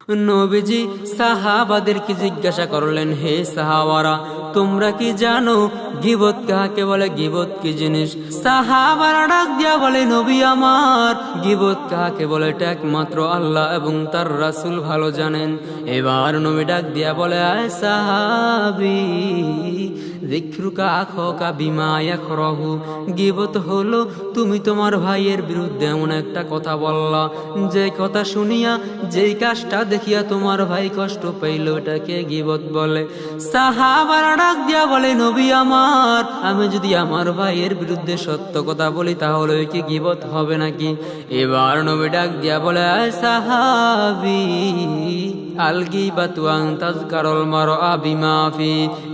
নবীজি সাহাবাদেরকে জিজ্ঞাসা করলেন, হে সাহাবারা, তোমরা কি জানো গীবত কাকে বলে? গীবত কি জিনিস? সাহাবারা ডাক দিয়া বলে, নবী আমার, গীবত কাকে বলে এটা একমাত্র আল্লাহ এবং তার রাসূল ভালো জানেন। এবার নবী ডাক দিয়া বলে, আয় সাহাবী, যিকরুকা আখাকা বিমা ইয়াকরাহু, গীবত হলো তুমি তোমার ভাইয়ের বিরুদ্ধে এমন একটা কথা বললা যে কথা শুনিয়া, যেই কাজটা দেখিয়া তোমার ভাই কষ্ট পাইল, এটাকে গীবত বলে। সাহাবারা ডাক দিয়া বলে, নবী আমার, আমি যদি আমার ভাইয়ের বিরুদ্ধে সত্য কথা বলি তাহলে কি গীবত হবে নাকি? এবার নবী ডাক দিয়া বলে, আয় সাহাবী, আল গীবাতু আন তাযকারুল মারআ বিমা ফি,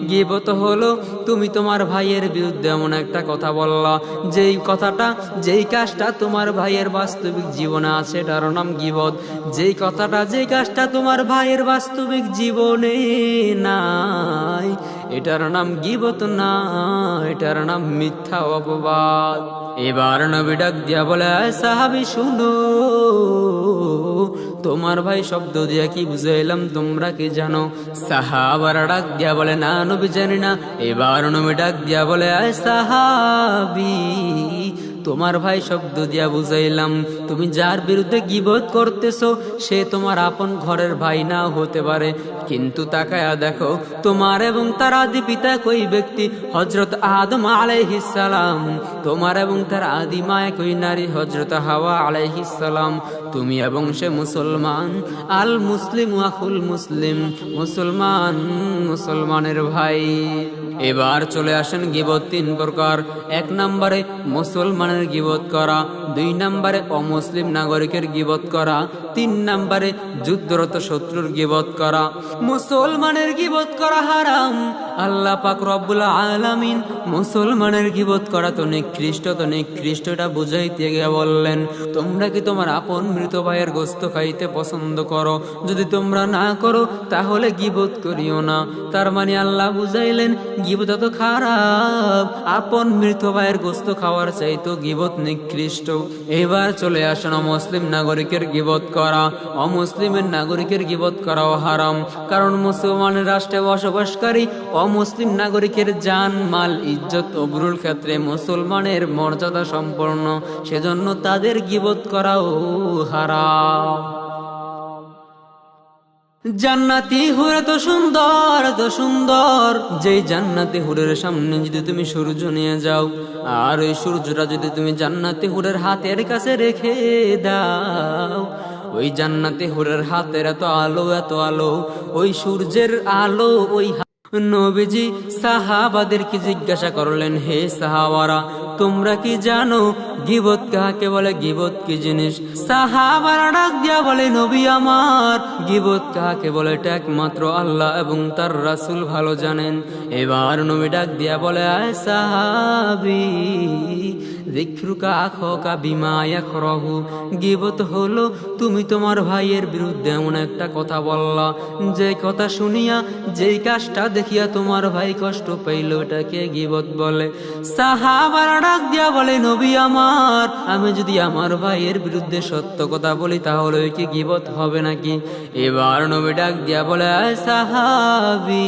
গীবত হলো তুমি তোমার ভাইয়ের বিরুদ্ধে এমন একটা কথা বললা যেই কথাটা, যেই কাজটা তোমার ভাইয়ের বাস্তবিক জীবনে আছে, এটার নাম গীবত। যেই কথাটা, যেই কাজটা তোমার ভাইয়ের বাস্তবিক জীবনে নাই, এটার নাম গীবত না, এটার নাম মিথ্যা অপবাদ। এবার নবী ডাক দিয়া বলে, সাহাবী শুনো, তোমার ভাই শব্দ দিয়া কি বুঝাইলাম তোমরা কি জানো? সাহাবারা ডাক দিয়া বলে, না নবী জানি না। এবার নবী ডাক দিয়া বলে, সাহাবী, তোমার ভাই শব্দ দিয়া বুঝাইলাম তুমি যার বিরুদ্ধে গীবত করতেছো সে তোমার আপন ঘরের ভাই না হতে পারে, কিন্তু তাকায়া দেখো তোমার এবং তার আদি পিতা কই ব্যক্তি? হযরত আদম আলাইহিস সালাম। তোমার এবং তার আদি মা কই নারী? হযরত হাওয়া আলাইহিস সালাম। তুমি এবং সে মুসলমান। আল মুসলিম আখুল মুসলিম, মুসলমান মুসলমানের ভাই। এবার চলে আসেন গীবত তিন প্রকার। এক নম্বরে মুসলমানের গীবত করা, দুই নম্বরে অমুসলিম নাগরিকের গীবত করা, তিন নম্বরে যুদ্ধরত শত্রুর গীবত করা। মুসলমানের গীবত করা হারাম। আল্লাহ পাক রব্বুল আলামিন মুসলমানের গীবত করা তো নিকৃষ্ট, তো নিকৃষ্ট এটা বুঝাইতে গিয়ে বললেন, তোমরা কি তোমার আপন মৃত ভাইয়ের গোশত খাইতে পছন্দ করো? যদি তোমরা না করো তাহলে গীবত করিও না। তার মানে আল্লাহ বুঝাইলেন গীবত তো খারাপ, আপন মৃত ভাইয়ের গোশত খাওয়ার চাইতো গীবত নিকৃষ্ট। এবার চলে আসেন অমুসলিম নাগরিকের গীবত করা। অমুসলিমের নাগরিকের গীবত করাও হারাম, কারণ মুসলমানের রাষ্ট্রে বসবাসকারী অমুসলিম নাগরিকের জান মাল ইজ্জত অবরুল ক্ষেত্রে মুসলমানের মর্যাদা সম্পন্ন, সেজন্য তাদের গীবত করাও হারাম। জান্নাতি হুর তো সুন্দর, তো সুন্দর, যেই জান্নাতি হুরের সামনে যদি তুমি সূর্য নিয়ে যাও আর ওই সূর্যটা যদি তুমি জান্নাতি হুরের হাতের কাছে রেখে দাও, ওই জান্নাতি হুরের হাতের এত আলো, এত আলো, ওই সূর্যের আলো ওই। নবীজি সাহাবাদেরকে জিজ্ঞাসা করলেন, হে সাহাবারা, তোমরা কি জানো গীবত কাকে বলে? গীবত কি জিনিস? সাহাবারা ডাক দিয়া বলে, নবী আমার, গীবত কাকে বলে এটা একমাত্র আল্লাহ এবং তার রাসূল ভালো জানেন। এবার নবী ডাক দিয়া বলে, আয় সাহাবী, যিকরুকা আখাকা বিমা ইয়াকরাহু, গীবত হলো তুমি তোমার ভাইয়ের বিরুদ্ধে এমন একটা কথা বললা যে কথা শুনিয়া, যেই কাজটা দেখিয়া তোমার ভাই কষ্ট পাইল, এটাকে গীবত বলে। সাহাবারা ডাক দিয়া বলে, নবী আমার, আমি যদি আমার ভাইয়ের বিরুদ্ধে সত্য কথা বলি তাহলে কি গীবত হবে নাকি? এবার নবী ডাক দিয়া বলে, আয় সাহাবী,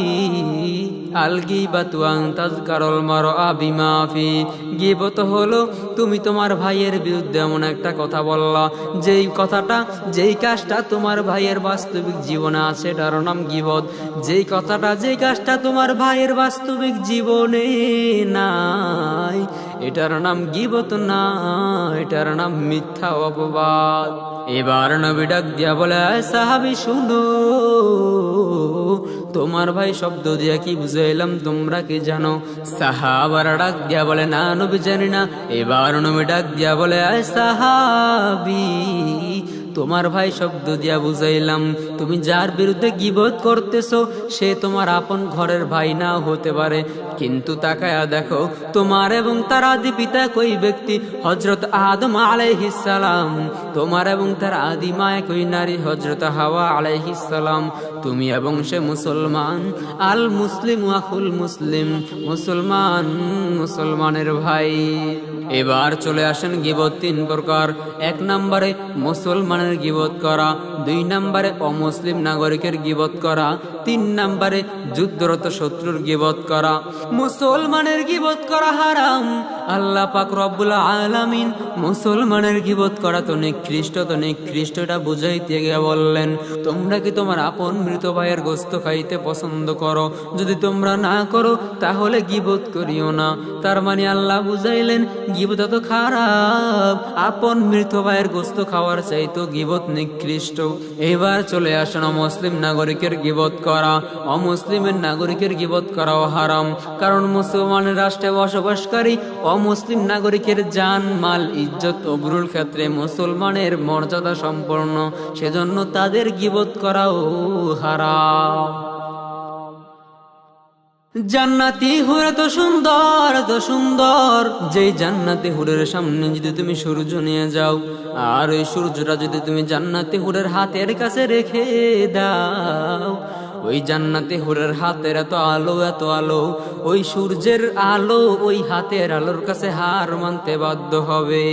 আল গীবাতু আন তাযকারুল মারআ বিমা ফি, গীবত হলো তুমি তোমার ভাইয়ের বিরুদ্ধে এমন একটা কথা বললা যেই কথাটা, যেই কাজটা তোমার ভাইয়ের বাস্তবিক জীবনে আছে, এটার নাম গীবত। যেই কথাটা, যেই কাজটা তোমার ভাইয়ের বাস্তবিক জীবনে নাই, এটার নাম গীবত না, এটার নাম মিথ্যা অপবাদ। এবার নবী ডাক দিয়া বলে, সাহাবী শুনো, তোমার ভাই শব্দ দিয়া কি বুঝাইলাম তোমরা কি জানো? সাহাবারা ডাক দিয়া বলে, না নবী জানি না। এবার নবী ডাক দিয়া বলে, সাহাবী, তোমার ভাই শব্দ দিয়া বুঝাইলাম তুমি যার বিরুদ্ধে গীবত করতেছো সে তোমার আপন ঘরের ভাই না হতে পারে, কিন্তু তাকায়া দেখো তোমার এবং তার আদি পিতা কই ব্যক্তি? হযরত আদম আলাইহিস সালাম। তোমার এবং তার আদি মা কই নারী? হযরত হাওয়া আলাইহিস সালাম। তুমি এবং সে মুসলমান। আল মুসলিম আখুল মুসলিম, মুসলমান মুসলমানের ভাই। এবার চলে আসেন গীবত তিন প্রকার। এক নম্বরে মুসলমানের গীবত করা, দুই নম্বরে অমুসলিম নাগরিকের গীবত করা, তিন নম্বরে যুদ্ধরত শত্রুর গীবত করা। মুসলমানের গীবত করা হারাম। আল্লাহ পাক রব্বুল আলামিন মুসলমানের গীবত করা তো নিকৃষ্ট এটা বুঝাইতে গিয়ে বললেন, তোমরা কি তোমার আপন মৃত ভাইয়ের গোশত খাইতে পছন্দ করো? যদি তোমরা না করো তাহলে গীবত করিও না। তার মানে আল্লাহ বুঝাইলেন গীবত তো খারাপ, আপন মৃত ভাইয়ের গোশত খাওয়ার চাইতো গীবত নিকৃষ্ট। এবার চলে আসেন অমুসলিম নাগরিকের গীবত করা। অমুসলিমের নাগরিকের গীবত করাও হারাম, কারণ মুসলমানের রাষ্ট্রে বসবাসকারী অমুসলিম নাগরিকের জান মাল ইজ্জত অবরুল ক্ষেত্রে মুসলমানের মর্যাদা সম্পন্ন, সেজন্য তাদের গীবত করাও হারাম। জান্নাতি হুর তো সুন্দর, যেই জান্নাতি হুরের সামনে যদি তুমি সূর্য নিয়ে যাও, আর ওই সূর্যটা যদি তুমি জান্নাতি হুরের হাতের কাছে রেখে দাও, ওই জান্নাতি হুরের হাতের এত আলো, ওই সূর্যের আলো ওই হাতের আলোর কাছে হার মানতে বাধ্য হবে।